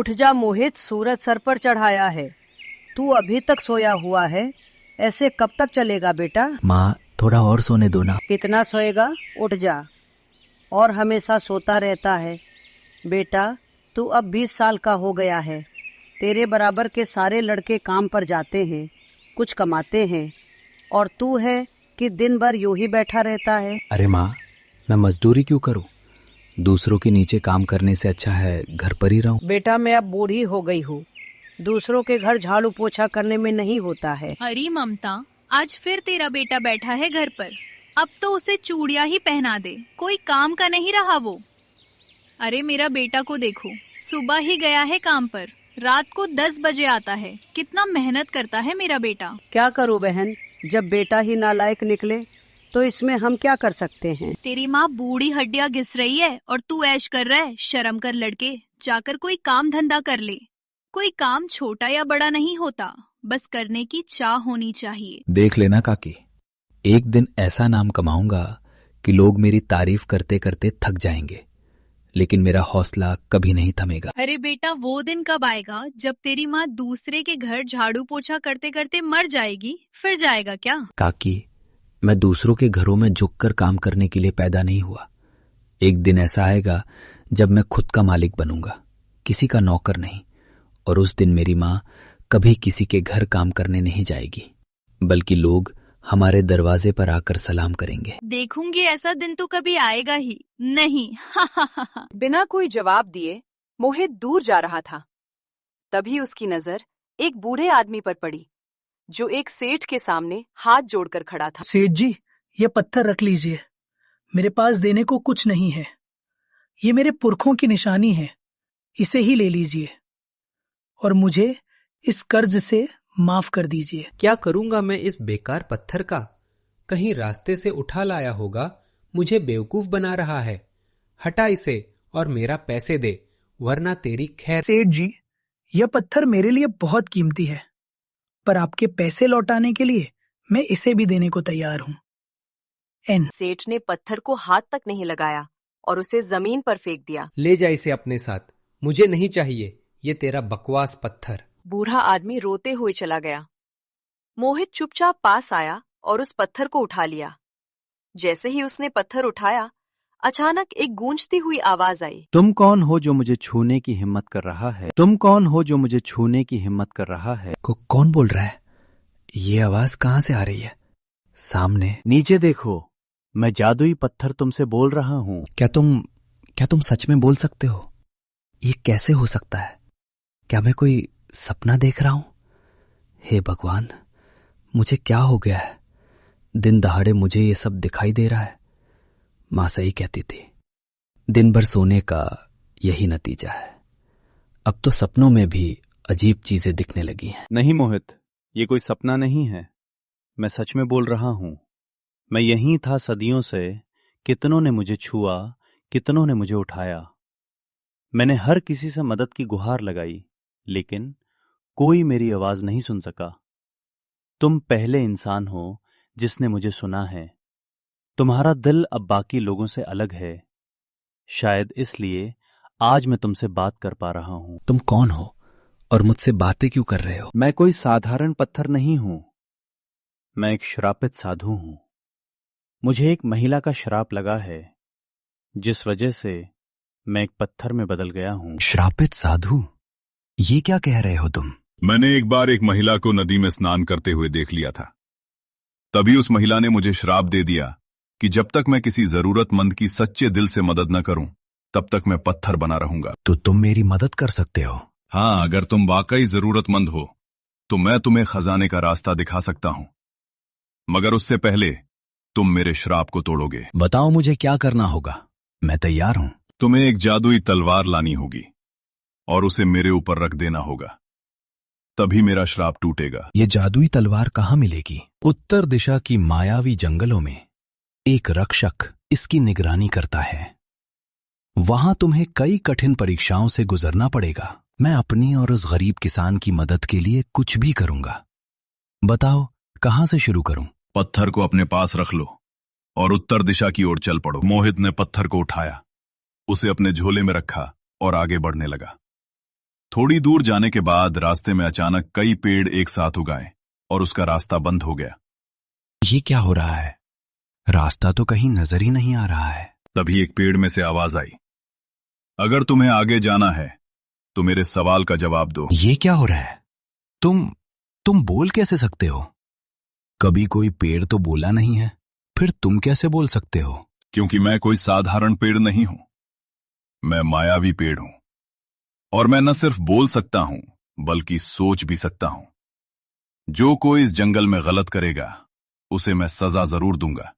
उठ जा मोहित, सूरज सर पर चढ़ाया है। तू अभी तक सोया हुआ है, ऐसे कब तक चलेगा बेटा? माँ, थोड़ा और सोने दो ना। कितना सोएगा? उठ जा। और हमेशा सोता रहता है। बेटा, तू अब 20 साल का हो गया है। तेरे बराबर के सारे लड़के काम पर जाते हैं, कुछ कमाते हैं, और तू है कि दिन भर यूं ही बैठा रहता है। अरे माँ, मैं मजदूरी क्यों करूँ? दूसरों के नीचे काम करने से अच्छा है घर पर ही रहूं। बेटा, मैं अब बूढ़ी हो गई हूँ, दूसरों के घर झाड़ू पोछा करने में नहीं होता है। अरे ममता, आज फिर तेरा बेटा बैठा है घर पर। अब तो उसे चूड़ियां ही पहना दे, कोई काम का नहीं रहा वो। अरे मेरा बेटा को देखो, सुबह ही गया है काम पर, रात को 10 बजे आता है। कितना मेहनत करता है मेरा बेटा। क्या करूँ बहन, जब बेटा ही नालायक निकले तो इसमें हम क्या कर सकते हैं? तेरी माँ बूढ़ी हड्डियां घिस रही है और तू ऐश कर रहा है। शर्म कर लड़के, जाकर कोई काम धंधा कर ले। कोई काम छोटा या बड़ा नहीं होता, बस करने की चाह होनी चाहिए। देख लेना काकी, एक दिन ऐसा नाम कमाऊंगा कि लोग मेरी तारीफ करते करते थक जाएंगे, लेकिन मेरा हौसला कभी नहीं थमेगा। अरे बेटा, वो दिन कब आएगा जब तेरी माँ दूसरे के घर झाड़ू पोछा करते करते मर जाएगी? फिर जाएगा क्या? काकी, मैं दूसरों के घरों में झुककर काम करने के लिए पैदा नहीं हुआ। एक दिन ऐसा आएगा जब मैं खुद का मालिक बनूंगा, किसी का नौकर नहीं। और उस दिन मेरी माँ कभी किसी के घर काम करने नहीं जाएगी, बल्कि लोग हमारे दरवाजे पर आकर सलाम करेंगे। देखूंगी ऐसा दिन तो कभी आएगा ही नहीं। बिना कोई जवाब दिए मोहित दूर जा रहा था। तभी उसकी नजर एक बूढ़े आदमी पर पड़ी, जो एक सेठ के सामने हाथ जोड़कर खड़ा था। सेठ जी, ये पत्थर रख लीजिए, मेरे पास देने को कुछ नहीं है। ये मेरे पुरखों की निशानी है, इसे ही ले लीजिए और मुझे इस कर्ज से माफ कर दीजिए। क्या करूंगा मैं इस बेकार पत्थर का? कहीं रास्ते से उठा लाया होगा, मुझे बेवकूफ बना रहा है। हटा इसे और मेरा पैसे दे, वरना तेरी खैर। सेठ जी, यह पत्थर मेरे लिए बहुत कीमती है, पर आपके पैसे लौटाने के लिए मैं इसे भी देने को तैयार हूँ। एन। सेठ ने पत्थर को हाथ तक नहीं लगाया और उसे जमीन पर फेंक दिया। ले जा इसे अपने साथ, मुझे नहीं चाहिए ये तेरा बकवास पत्थर। बूढ़ा आदमी रोते हुए चला गया। मोहित चुपचाप पास आया और उस पत्थर को उठा लिया। जैसे ही उसने पत्थर उठाया, अचानक एक गूंजती हुई आवाज आई। तुम कौन हो जो मुझे छूने की हिम्मत कर रहा है? तुम कौन हो जो मुझे छूने की हिम्मत कर रहा है? कौन बोल रहा है? ये आवाज कहाँ से आ रही है? सामने। नीचे देखो, मैं जादुई पत्थर तुमसे बोल रहा हूँ। क्या तुम सच में बोल सकते हो? ये कैसे हो सकता है? क्या मैं कोई सपना देख रहा हूं? हे भगवान, मुझे क्या हो गया है? दिन दहाड़े मुझे ये सब दिखाई दे रहा है। माँ सही कहती थी, दिन भर सोने का यही नतीजा है। अब तो सपनों में भी अजीब चीजें दिखने लगी हैं। नहीं मोहित, ये कोई सपना नहीं है, मैं सच में बोल रहा हूं। मैं यहीं था सदियों से, कितनों ने मुझे छुआ, कितनों ने मुझे उठाया। मैंने हर किसी से मदद की गुहार लगाई, लेकिन कोई मेरी आवाज नहीं सुन सका। तुम पहले इंसान हो जिसने मुझे सुना है। तुम्हारा दिल अब बाकी लोगों से अलग है, शायद इसलिए आज मैं तुमसे बात कर पा रहा हूं। तुम कौन हो और मुझसे बातें क्यों कर रहे हो? मैं कोई साधारण पत्थर नहीं हूं, मैं एक श्रापित साधु हूं। मुझे एक महिला का श्राप लगा है, जिस वजह से मैं एक पत्थर में बदल गया हूं। श्रापित साधु? ये क्या कह रहे हो तुम? मैंने एक बार एक महिला को नदी में स्नान करते हुए देख लिया था। तभी उस महिला ने मुझे श्राप दे दिया कि जब तक मैं किसी जरूरतमंद की सच्चे दिल से मदद न करूं, तब तक मैं पत्थर बना रहूंगा। तो तुम मेरी मदद कर सकते हो? हाँ, अगर तुम वाकई जरूरतमंद हो तो मैं तुम्हें खजाने का रास्ता दिखा सकता हूं, मगर उससे पहले तुम मेरे श्राप को तोड़ोगे। बताओ मुझे क्या करना होगा, मैं तैयार हूं। तुम्हें एक जादुई तलवार लानी होगी और उसे मेरे ऊपर रख देना होगा, तभी मेरा श्राप टूटेगा। ये जादुई तलवार कहाँ मिलेगी? उत्तर दिशा की मायावी जंगलों में एक रक्षक इसकी निगरानी करता है। वहां तुम्हें कई कठिन परीक्षाओं से गुजरना पड़ेगा। मैं अपनी और उस गरीब किसान की मदद के लिए कुछ भी करूंगा। बताओ कहां से शुरू करूं? पत्थर को अपने पास रख लो और उत्तर दिशा की ओर चल पड़ो। मोहित ने पत्थर को उठाया, उसे अपने झोले में रखा और आगे बढ़ने लगा। थोड़ी दूर जाने के बाद रास्ते में अचानक कई पेड़ एक साथ उगाए और उसका रास्ता बंद हो गया। ये क्या हो रहा है? रास्ता तो कहीं नजर ही नहीं आ रहा है। तभी एक पेड़ में से आवाज आई, अगर तुम्हें आगे जाना है तो मेरे सवाल का जवाब दो। ये क्या हो रहा है? तुम बोल कैसे सकते हो? कभी कोई पेड़ तो बोला नहीं है, फिर तुम कैसे बोल सकते हो? क्योंकि मैं कोई साधारण पेड़ नहीं हूं, मैं मायावी पेड़ हूं। और मैं न सिर्फ बोल सकता हूं बल्कि सोच भी सकता हूं। जो कोई इस जंगल में गलत करेगा उसे मैं सजा जरूर दूंगा।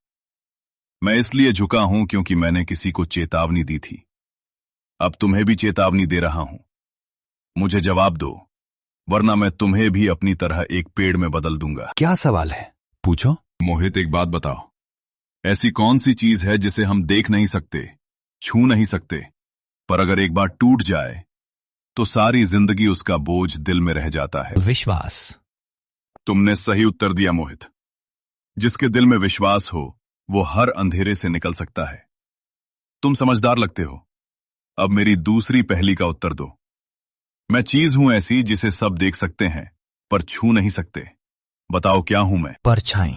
मैं इसलिए झुका हूं क्योंकि मैंने किसी को चेतावनी दी थी। अब तुम्हें भी चेतावनी दे रहा हूं। मुझे जवाब दो, वरना मैं तुम्हें भी अपनी तरह एक पेड़ में बदल दूंगा। क्या सवाल है? पूछो। मोहित, एक बात बताओ, ऐसी कौन सी चीज है जिसे हम देख नहीं सकते, छू नहीं सकते, पर अगर एक बार टूट जाए तो सारी जिंदगी उसका बोझ दिल में रह जाता है? विश्वास। तुमने सही उत्तर दिया मोहित। जिसके दिल में विश्वास हो वो हर अंधेरे से निकल सकता है। तुम समझदार लगते हो। अब मेरी दूसरी पहेली का उत्तर दो। मैं चीज हूं ऐसी जिसे सब देख सकते हैं पर छू नहीं सकते। बताओ क्या हूं मैं? परछाई।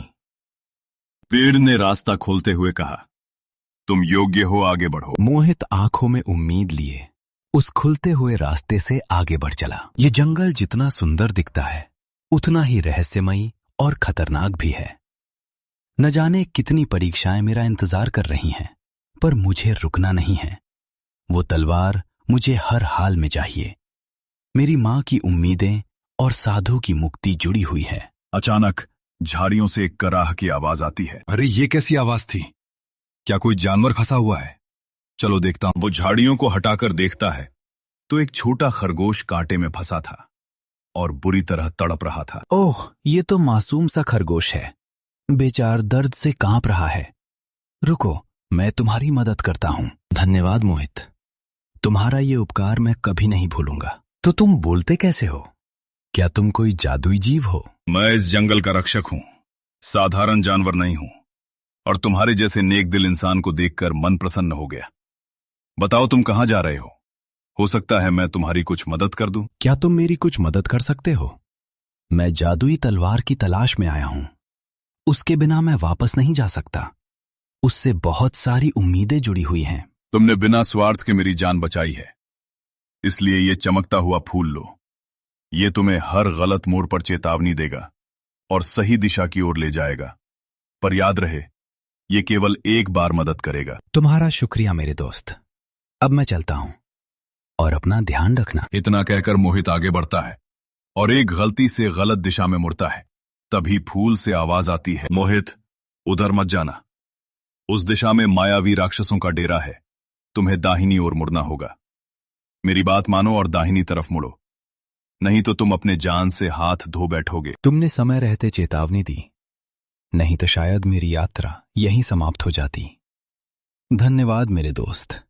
पेड़ ने रास्ता खोलते हुए कहा, तुम योग्य हो, आगे बढ़ो। मोहित आंखों में उम्मीद लिए उस खुलते हुए रास्ते से आगे बढ़ चला। ये जंगल जितना सुंदर दिखता है उतना ही रहस्यमयी और खतरनाक भी है। न जाने कितनी परीक्षाएं मेरा इंतजार कर रही हैं, पर मुझे रुकना नहीं है। वो तलवार मुझे हर हाल में चाहिए। मेरी मां की उम्मीदें और साधु की मुक्ति जुड़ी हुई है। अचानक झाड़ियों से एक कराह की आवाज आती है। अरे ये कैसी आवाज थी? क्या कोई जानवर फंसा हुआ है? चलो देखता हूं। वो झाड़ियों को हटाकर देखता है तो एक छोटा खरगोश कांटे में फंसा था और बुरी तरह तड़प रहा था। ओह, ये तो मासूम सा खरगोश है। बेचार दर्द से कांप रहा है। रुको, मैं तुम्हारी मदद करता हूं। धन्यवाद मोहित, तुम्हारा ये उपकार मैं कभी नहीं भूलूंगा। तो तुम बोलते कैसे हो? क्या तुम कोई जादुई जीव हो? मैं इस जंगल का रक्षक हूं, साधारण जानवर नहीं हूं। और तुम्हारे जैसे नेक दिल इंसान को देखकर मन प्रसन्न हो गया। बताओ तुम कहां जा रहे हो सकता है मैं तुम्हारी कुछ मदद कर दूं। क्या तुम मेरी कुछ मदद कर सकते हो? मैं जादुई तलवार की तलाश में आया हूं। उसके बिना मैं वापस नहीं जा सकता। उससे बहुत सारी उम्मीदें जुड़ी हुई हैं। तुमने बिना स्वार्थ के मेरी जान बचाई है, इसलिए ये चमकता हुआ फूल लो। ये तुम्हें हर गलत मोड़ पर चेतावनी देगा और सही दिशा की ओर ले जाएगा। पर याद रहे, ये केवल एक बार मदद करेगा। तुम्हारा शुक्रिया मेरे दोस्त। अब मैं चलता हूं और अपना ध्यान रखना। इतना कहकर मोहित आगे बढ़ता है और एक गलती से गलत दिशा में मुड़ता है। तभी फूल से आवाज आती है, मोहित उधर मत जाना, उस दिशा में मायावी राक्षसों का डेरा है। तुम्हें दाहिनी ओर मुड़ना होगा। मेरी बात मानो और दाहिनी तरफ मुड़ो, नहीं तो तुम अपने जान से हाथ धो बैठोगे। तुमने समय रहते चेतावनी दी, नहीं तो शायद मेरी यात्रा यहीं समाप्त हो जाती। धन्यवाद मेरे दोस्त।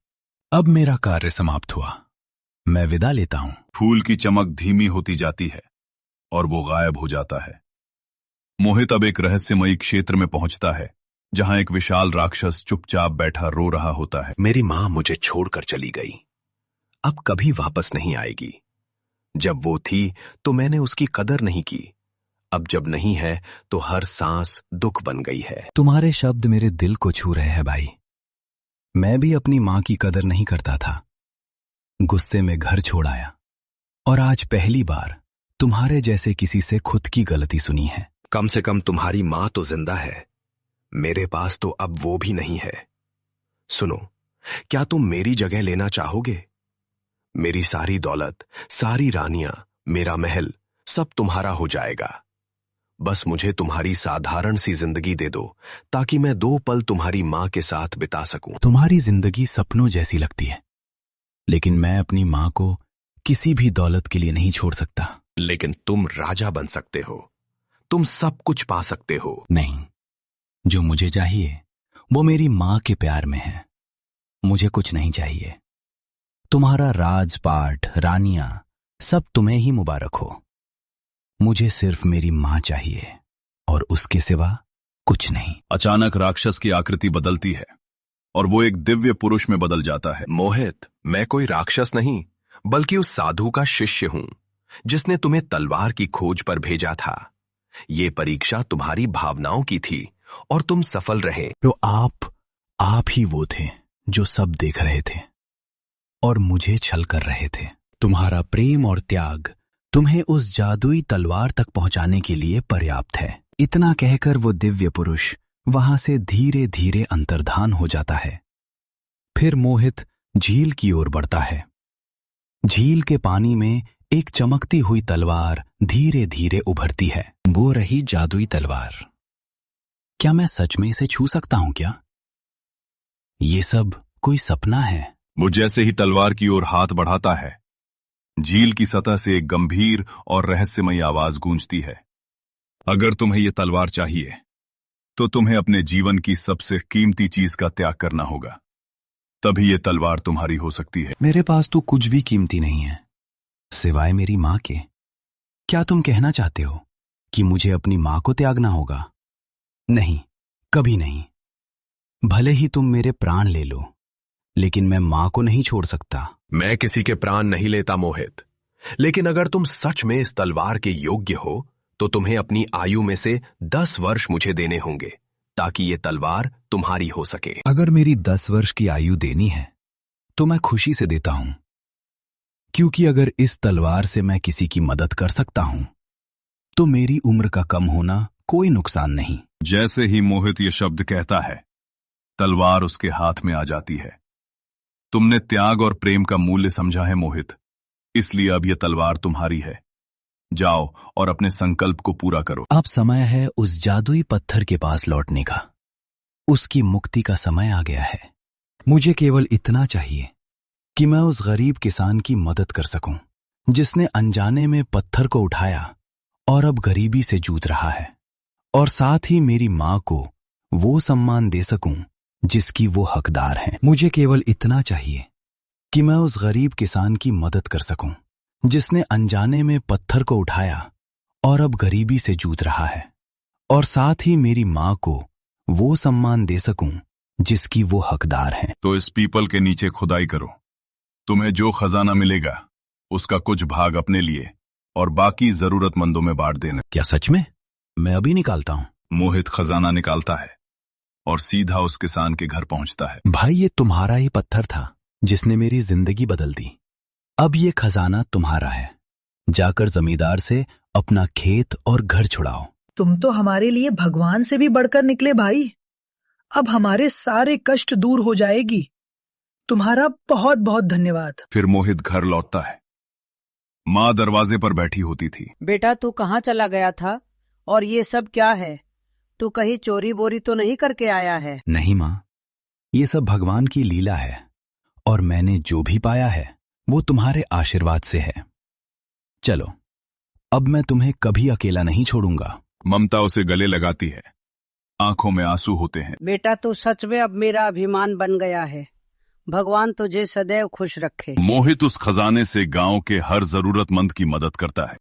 अब मेरा कार्य समाप्त हुआ। मैं विदा लेता हूं। फूल की चमक धीमी होती जाती है और वो गायब हो जाता है। मोहित अब एक रहस्यमयी क्षेत्र में पहुंचता है जहां एक विशाल राक्षस चुपचाप बैठा रो रहा होता है। मेरी मां मुझे छोड़कर चली गई, अब कभी वापस नहीं आएगी। जब वो थी तो मैंने उसकी कदर नहीं की, अब जब नहीं है तो हर सांस दुख बन गई है। तुम्हारे शब्द मेरे दिल को छू रहे हैं भाई। मैं भी अपनी मां की कदर नहीं करता था, गुस्से में घर छोड़ आया और आज पहली बार तुम्हारे जैसे किसी से खुद की गलती सुनी है। कम से कम तुम्हारी मां तो जिंदा है, मेरे पास तो अब वो भी नहीं है। सुनो, क्या तुम मेरी जगह लेना चाहोगे? मेरी सारी दौलत, सारी रानियां, मेरा महल सब तुम्हारा हो जाएगा। बस मुझे तुम्हारी साधारण सी जिंदगी दे दो ताकि मैं 2 पल तुम्हारी मां के साथ बिता सकूं। तुम्हारी जिंदगी सपनों जैसी लगती है, लेकिन मैं अपनी मां को किसी भी दौलत के लिए नहीं छोड़ सकता। लेकिन तुम राजा बन सकते हो, तुम सब कुछ पा सकते हो। नहीं, जो मुझे चाहिए वो मेरी मां के प्यार में है। मुझे कुछ नहीं चाहिए। तुम्हारा राजपाट, रानियां सब तुम्हें ही मुबारक हो। मुझे सिर्फ मेरी मां चाहिए और उसके सिवा कुछ नहीं। अचानक राक्षस की आकृति बदलती है और वो एक दिव्य पुरुष में बदल जाता है। मोहित, मैं कोई राक्षस नहीं, बल्कि उस साधु का शिष्य हूं जिसने तुम्हें तलवार की खोज पर भेजा था। ये परीक्षा तुम्हारी भावनाओं की थी और तुम सफल रहे। तो आप ही वो थे जो सब देख रहे थे और मुझे छल कर रहे थे। तुम्हारा प्रेम और त्याग तुम्हें उस जादुई तलवार तक पहुंचाने के लिए पर्याप्त है। इतना कहकर वो दिव्य पुरुष वहां से धीरे धीरे अंतर्धान हो जाता है। फिर मोहित झील की ओर बढ़ता है। झील के पानी में एक चमकती हुई तलवार धीरे धीरे उभरती है। वो रही जादुई तलवार। क्या मैं सच में इसे छू सकता हूं क्या? ये सब कोई सपना है? वो जैसे ही तलवार की ओर हाथ बढ़ाता है, झील की सतह से एक गंभीर और रहस्यमयी आवाज गूंजती है। अगर तुम्हें ये तलवार चाहिए तो तुम्हें अपने जीवन की सबसे कीमती चीज का त्याग करना होगा, तभी ये तलवार तुम्हारी हो सकती है। मेरे पास तो कुछ भी कीमती नहीं है सिवाय मेरी मां के। क्या तुम कहना चाहते हो कि मुझे अपनी मां को त्यागना होगा? नहीं, कभी नहीं। भले ही तुम मेरे प्राण ले लो, लेकिन मैं मां को नहीं छोड़ सकता। मैं किसी के प्राण नहीं लेता मोहित, लेकिन अगर तुम सच में इस तलवार के योग्य हो तो तुम्हें अपनी आयु में से 10 वर्ष मुझे देने होंगे ताकि ये तलवार तुम्हारी हो सके। अगर मेरी 10 वर्ष की आयु देनी है तो मैं खुशी से देता हूं, क्योंकि अगर इस तलवार से मैं किसी की मदद कर सकता हूं तो मेरी उम्र का कम होना कोई नुकसान नहीं। जैसे ही मोहित ये शब्द कहता है, तलवार उसके हाथ में आ जाती है। तुमने त्याग और प्रेम का मूल्य समझा है मोहित, इसलिए अब यह तलवार तुम्हारी है। जाओ और अपने संकल्प को पूरा करो। अब समय है उस जादुई पत्थर के पास लौटने का। उसकी मुक्ति का समय आ गया है। मुझे केवल इतना चाहिए कि मैं उस गरीब किसान की मदद कर सकूं, जिसने अनजाने में पत्थर को उठाया और अब गरीबी से जूझ रहा है, और साथ ही मेरी मां को वो सम्मान दे सकूं जिसकी वो हकदार है। मुझे केवल इतना चाहिए कि मैं उस गरीब किसान की मदद कर सकूं, जिसने अनजाने में पत्थर को उठाया और अब गरीबी से जूझ रहा है, और साथ ही मेरी मां को वो सम्मान दे सकूं जिसकी वो हकदार है। तो इस पीपल के नीचे खुदाई करो। तुम्हें जो खजाना मिलेगा उसका कुछ भाग अपने लिए और बाकी जरूरतमंदों में बांट देना। क्या सच में? मैं अभी निकालता हूं। मोहित खजाना निकालता है और सीधा उस किसान के घर पहुंचता है। भाई, ये तुम्हारा ही पत्थर था जिसने मेरी जिंदगी बदल दी। अब ये खजाना तुम्हारा है। जाकर जमींदार से अपना खेत और घर छुड़ाओ। तुम तो हमारे लिए भगवान से भी बढ़कर निकले भाई। अब हमारे सारे कष्ट दूर हो जाएगी। तुम्हारा बहुत बहुत धन्यवाद। फिर मोहित घर लौटता है। माँ दरवाजे पर बैठी होती थी। बेटा, तू कहाँ चला गया था और ये सब क्या है? तू कहीं चोरी बोरी तो नहीं करके आया है? नहीं माँ, ये सब भगवान की लीला है, और मैंने जो भी पाया है वो तुम्हारे आशीर्वाद से है। चलो, अब मैं तुम्हें कभी अकेला नहीं छोड़ूंगा। ममता उसे गले लगाती है। आंखों में आंसू होते हैं। बेटा, तू सच में अब मेरा अभिमान बन गया है। भगवान तुझे सदैव खुश रखे। मोहित उस खजाने से गांव के हर जरूरतमंद की मदद करता है।